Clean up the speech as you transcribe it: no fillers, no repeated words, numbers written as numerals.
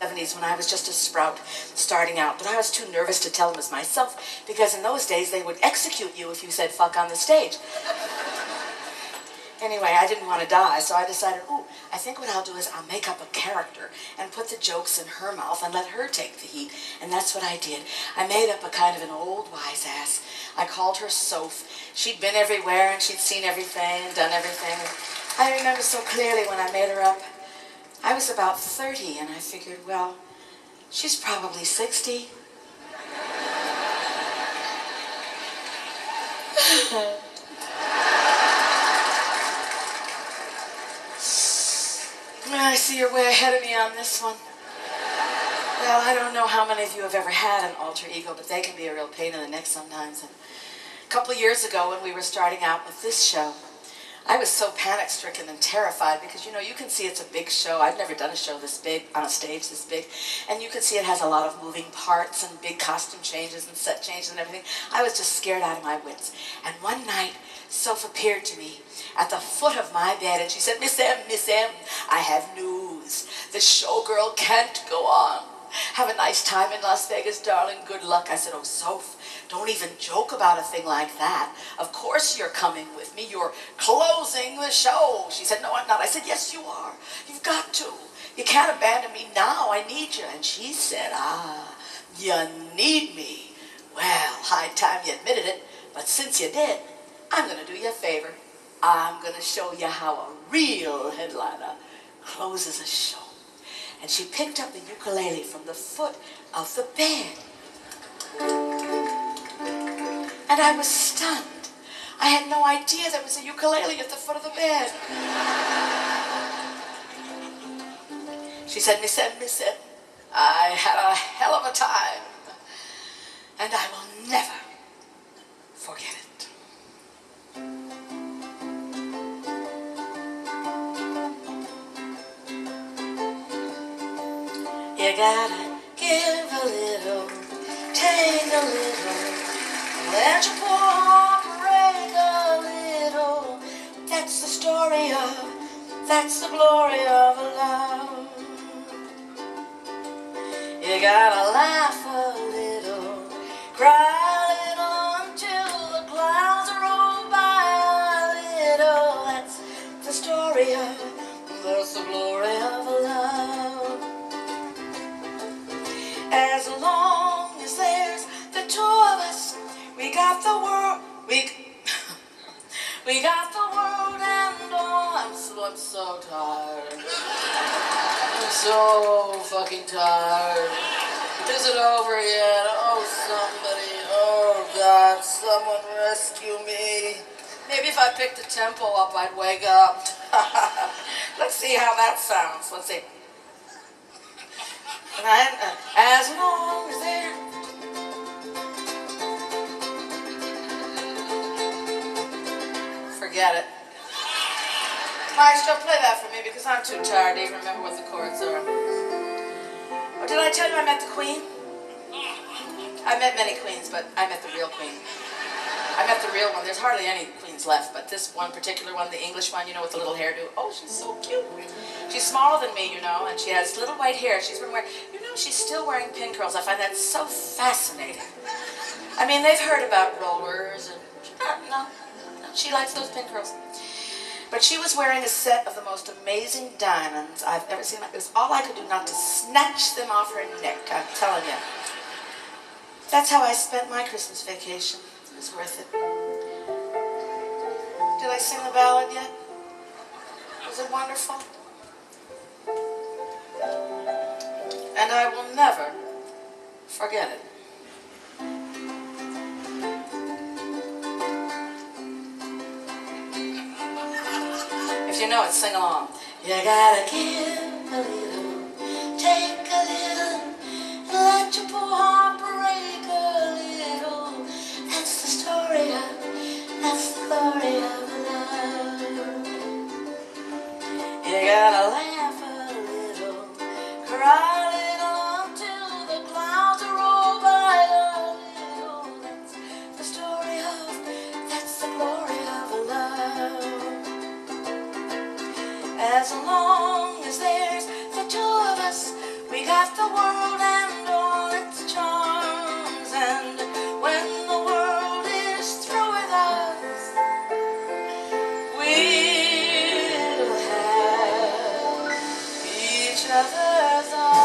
70s when I was just a sprout starting out, but I was too nervous to tell them as myself because in those days they would execute you if you said fuck on the stage. Anyway, I didn't want to die, so I decided, I think what I'll do is I'll make up a character and put the jokes in her mouth and let her take the heat, and that's what I did. I made up a kind of an old wise ass. I called her Soph. She'd been everywhere and she'd seen everything and done everything. I remember so clearly when I made her up. I was about 30, and I figured, well, she's probably 60. I see you're way ahead of me on this one. Well, I don't know how many of you have ever had an alter ego, but they can be a real pain in the neck sometimes. And a couple of years ago when we were starting out with this show, I was so panic-stricken and terrified because, you can see it's a big show. I've never done a show this big, on a stage this big. And you can see it has a lot of moving parts and big costume changes and set changes and everything. I was just scared out of my wits. And one night, Soph appeared to me at the foot of my bed and she said, Miss M, I have news. The showgirl can't go on. Have a nice time in Las Vegas, darling. Good luck. I said, oh, Soph, don't even joke about a thing like that. Of course you're coming with me. You're closing the show. She said, no, I'm not. I said, yes, you are. You've got to. You can't abandon me now. I need you. And she said, you need me. Well, high time you admitted it. But since you did, I'm going to do you a favor. I'm going to show you how a real headliner closes a show. And she picked up the ukulele from the foot of the bed. And I was stunned. I had no idea there was a ukulele at the foot of the bed. She said, Miss M, I had a hell of a time. And I will never forget it. You gotta give a little, take a little, let your poor heart break a little. That's the story of, that's the glory of love. You gotta laugh a little, cry a little until the clouds roll by a little. That's the story of, that's the glory of love. As long as there's the two of us, we got the world, we got the world and all. I'm so tired. I'm so fucking tired. Is it over yet? Oh, somebody. Oh, God, someone rescue me. Maybe if I picked the tempo up, I'd wake up. Let's see how that sounds. Let's see. As long as there. Forget it. Maestro, play that for me because I'm too tired to even remember what the chords are. Oh, did I tell you I met the Queen? I met many queens, but I met the real Queen. I met the real one. There's hardly any queens left, but this one particular one, the English one, with the little hairdo. Oh, she's so cute. She's smaller than me, and she has little white hair. She's been wearing, she's still wearing pin curls. I find that so fascinating. I mean, they've heard about rollers and, no, she likes those pin curls. But she was wearing a set of the most amazing diamonds I've ever seen. It was all I could do not to snatch them off her neck, I'm telling you. That's how I spent my Christmas vacation. It was worth it. Did I sing the ballad yet? Was it wonderful? And I will never forget it. If you know it, sing along. You gotta give a little, take a little, let your poor heart break a little. That's the story of, that's the glory of love. You gotta laugh a little, cry a little until the clouds roll by a little. That's the story of, that's the glory of love. As long as there's the two of us, we got got the world and all its charms, and when the world is through with us, we'll have each other's arms.